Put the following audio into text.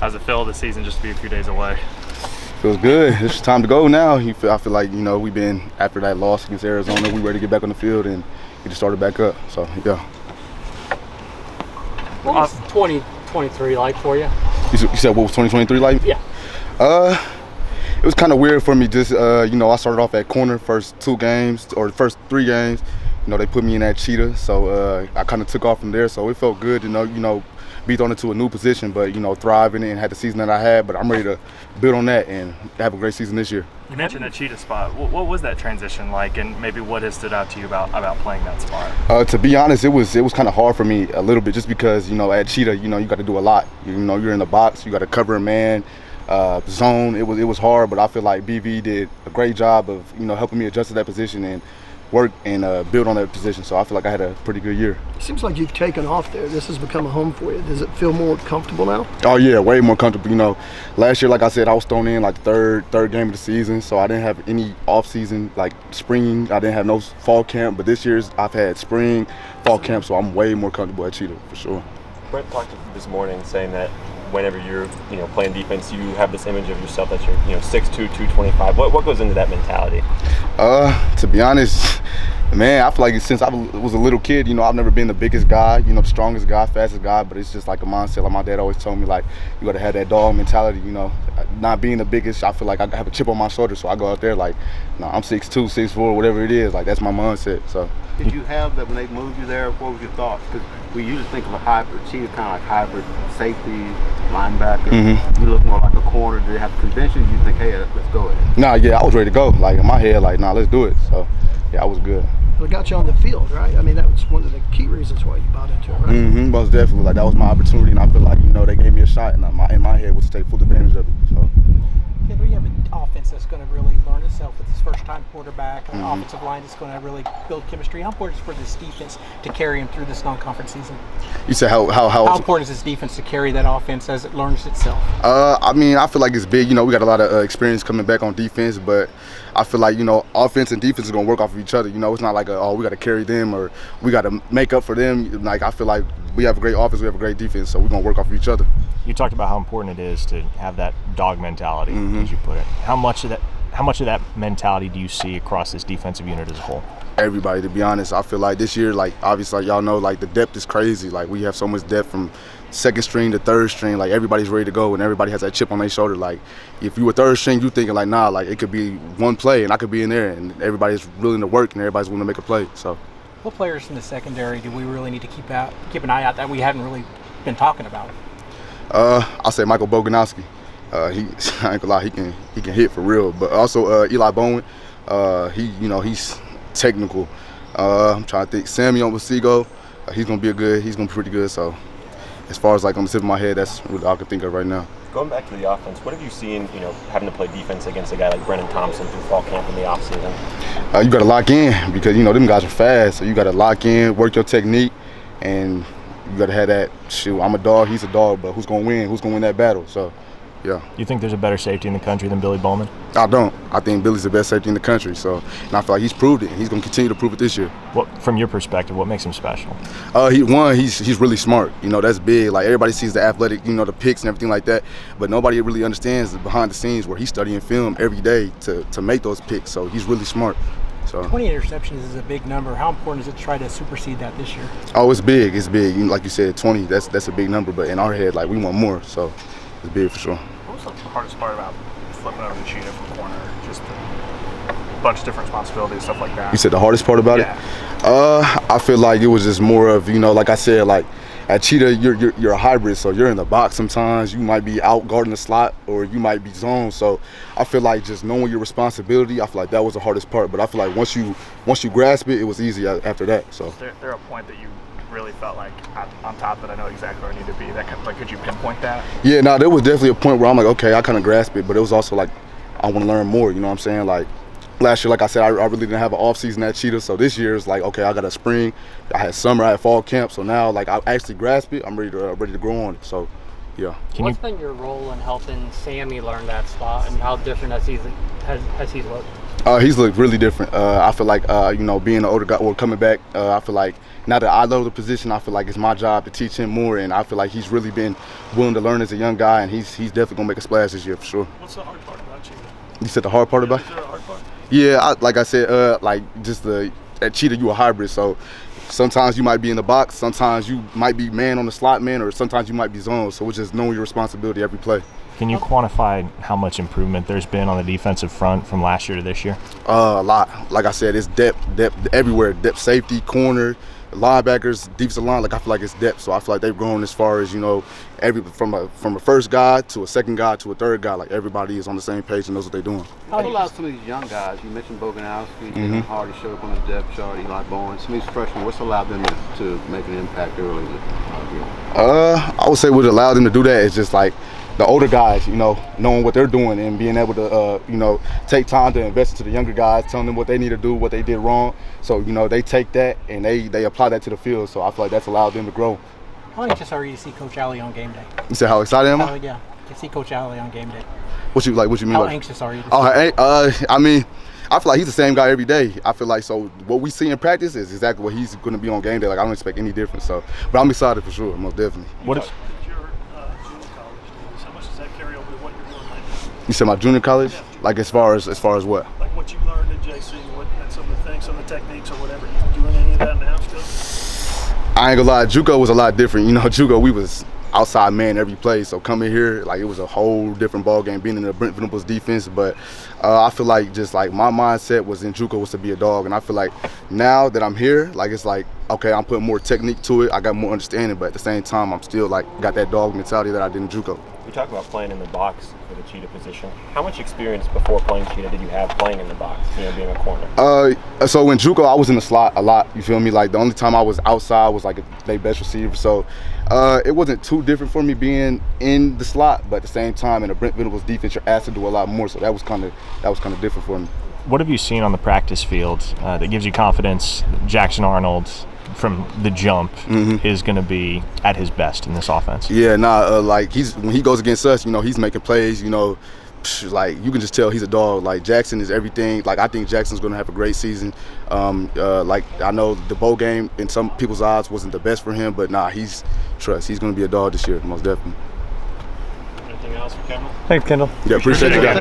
How's it feel this season just to be a few days away? Feels good. It's time to go now. I feel like, we've been, after that loss against Arizona, we ready to get back on the field and get started back up. So, yeah. What was 2023 like for you? You said what was 2023 like? Yeah. It was kind of weird for me. Just, I started off at corner first 2 games, or the first 3 games. They put me in that cheetah. So I kind of took off from there. So it felt good to be thrown into a new position, but thrive in it and had the season that I had. But I'm ready to build on that and have a great season this year. You mentioned the cheetah spot. What was that transition like, and maybe what has stood out to you about playing that spot? To be honest, it was kind of hard for me a little bit, just because at cheetah, you got to do a lot. You're in the box, you got to cover a man, zone. It was hard, but I feel like BV did a great job of helping me adjust to that position and work and build on that position. So I feel like I had a pretty good year. It seems like you've taken off there. This has become a home for you. Does it feel more comfortable now? Oh yeah, way more comfortable. Last year, like I said, I was thrown in like the third game of the season, so I didn't have any off season, like spring. I didn't have no fall camp, but this year's I've had spring, fall camp, so I'm way more comfortable at Cheetah for sure. Brett talked this morning saying that whenever you're playing defense, you have this image of yourself that you're 6'2", 225. What goes into that mentality? To be honest, man, I feel like since I was a little kid, I've never been the biggest guy, the strongest guy, fastest guy, but it's just like a mindset. Like my dad always told me, like, you got to have that dog mentality, Not being the biggest, I feel like I have a chip on my shoulder, so I go out there like, no, I'm 6'2", 6'4", whatever it is. Like, that's my mindset, so. Did you have that when they moved you there? What was your thoughts? Because we usually think of a hybrid. Cheetah kind of like hybrid safety, linebacker. Mm-hmm. You look more like a corner. Did they have to convince you? You think, hey, let's go ahead. Nah, yeah, I was ready to go. Like in my head, like, nah, let's do it. So, yeah, I was good. It got you on the field, right? I mean, that was one of the key reasons why you bought into it, right? Mm-hmm, most definitely. Like, that was my opportunity, and I feel like, they gave me a shot, and in my head was to take full advantage of it. So. Kendel, you have an offense that's going to really learn itself with this first-time quarterback, an offensive line that's going to really build chemistry. How important is it for this defense to carry him through this non-conference season? You said how important is this defense to carry that offense as it learns itself? I mean, I feel like it's big. We got a lot of experience coming back on defense, but I feel like, offense and defense is going to work off of each other. It's not like, we got to carry them or we got to make up for them. Like, I feel like we have a great offense, we have a great defense, so we're going to work off of each other. You talked about how important it is to have that dog mentality, as you put it. How much of that mentality do you see across this defensive unit as a whole? Everybody, to be honest. I feel like this year, like, obviously, like, y'all know, like, the depth is crazy. Like, we have so much depth from second string to third string. Like, everybody's ready to go, and everybody has that chip on their shoulder. Like, if you were third string, you thinking like, nah, like, it could be one play and I could be in there, and everybody's willing to work and everybody's willing to make a play. So, what players in the secondary do we really need to keep an eye out that we haven't really been talking about? I'll say Michael Boganowski. I ain't gonna lie, he can hit for real. But also Eli Bowen, he's technical. I'm trying to think. Sammy Watkins, he's gonna be pretty good. So as far as like on the tip of my head, that's what I can think of right now. Going back to the offense, what have you seen, having to play defense against a guy like Brennon Thompson through fall camp in the offseason? You got to lock in because, them guys are fast. So you got to lock in, work your technique, and you got to have that, shoot, I'm a dog, he's a dog, but who's going to win? Who's going to win that battle? So, yeah. You think there's a better safety in the country than Billy Bowman? I don't. I think Billy's the best safety in the country. So, and I feel like he's proved it, and he's going to continue to prove it this year. From your perspective, what makes him special? He's really smart. That's big. Like, everybody sees the athletic, the picks and everything like that, but nobody really understands the behind the scenes where he's studying film every day to make those picks. So he's really smart. So 20 interceptions is a big number. How important is it to try to supersede that this year? Oh, it's big. It's big. Like you said, 20. That's a big number. But in our head, like, we want more. So it's big for sure. What was the hardest part about flipping over the cheetah from corner? Just a bunch of different responsibilities, stuff like that. You said the hardest part about it? I feel like it was just more of, like I said, like, at cheetah, you're a hybrid, so you're in the box sometimes. You might be out guarding the slot, or you might be zoned. So I feel like just knowing your responsibility, I feel like that was the hardest part. But I feel like once you grasp it, it was easy after that. So. Is there a point that you really felt like on top that I know exactly where I need to be? That could you pinpoint that? Yeah, no, there was definitely a point where I'm like, okay, I kind of grasp it, but it was also like I want to learn more. You know what I'm saying? Like, last year, like I said, I really didn't have an off season at Cheetah, so this year is like, okay, I got a spring, I had summer, I had fall camp, so now like I actually grasp it, I'm ready to grow on it. So, yeah. What's been your role in helping Sammy learn that spot, and how different has he looked? He's looked really different. I feel like, you know, being an older guy or coming back, I feel like now that I love the position, I feel like it's my job to teach him more, and I feel like he's really been willing to learn as a young guy, and he's definitely gonna make a splash this year for sure. What's the hard part about cheetah? You said the hard part about? Is there a hard part? Yeah, like I said, like just at cheetah you a hybrid, so sometimes you might be in the box, sometimes you might be man on the slot man, or sometimes you might be zone. So it's just knowing your responsibility every play. Can you quantify how much improvement there's been on the defensive front from last year to this year? A lot. Like I said, it's depth everywhere. Depth, safety, corner, linebackers, defensive line. Like I feel like it's depth. So I feel like they've grown as far as, you know, from a first guy to a second guy to a third guy. Like everybody is on the same page and knows what they're doing. What allows some of these young guys? You mentioned Boganowski, Hardy showed up on the depth chart, Eli Bowen. Some of these freshmen, what's allowed them to make an impact early? I would say what allowed them to do that is just like the older guys, you know, knowing what they're doing and being able to, you know, take time to invest into the younger guys, telling them what they need to do, what they did wrong. So, you know, they take that and they apply that to the field. So I feel like that's allowed them to grow. How anxious are you to see Coach Alley on game day? You said how excited am I? Oh, yeah, to see Coach Alley on game day. What you mean? How like? anxious are you to see I mean, I feel like he's the same guy every day. I feel like, so what we see in practice is exactly what he's going to be on game day. Like I don't expect any difference. So, but I'm excited for sure, most definitely. What is your junior college days? How much does that carry over to what you're doing right now? You said my junior college? Yeah. Like as far as what? Like what you learned at JC, and some of the things, some of the techniques or whatever. You doing any of that now still? I ain't gonna lie, JUCO was a lot different. You know, JUCO, we was outside man every play. So coming here, like it was a whole different ball game being in the Brent Venables defense. But I feel like just like my mindset was in JUCO was to be a dog. And I feel like now that I'm here, like it's like, okay, I'm putting more technique to it. I got more understanding, but at the same time, I'm still like got that dog mentality that I did in JUCO. We talk about playing in the box for the cheetah position. How much experience before playing cheetah did you have playing in the box, you know, being a corner? So in JUCO, I was in the slot a lot. You feel me? Like the only time I was outside was like their best receiver. So it wasn't too different for me being in the slot, but at the same time, in the Brent Venables defense, you're asked to do a lot more. So that was kind of different for me. What have you seen on the practice field that gives you confidence that Jackson Arnold from the jump is going to be at his best in this offense? Yeah, like when he goes against us, you know, he's making plays, you know, like you can just tell he's a dog. Like Jackson is everything. Like I think Jackson's going to have a great season. Like I know the bowl game in some people's eyes wasn't the best for him, but he's going to be a dog this year, most definitely. Anything else for Kendel? Thanks, Kendall. Yeah, appreciate you guys.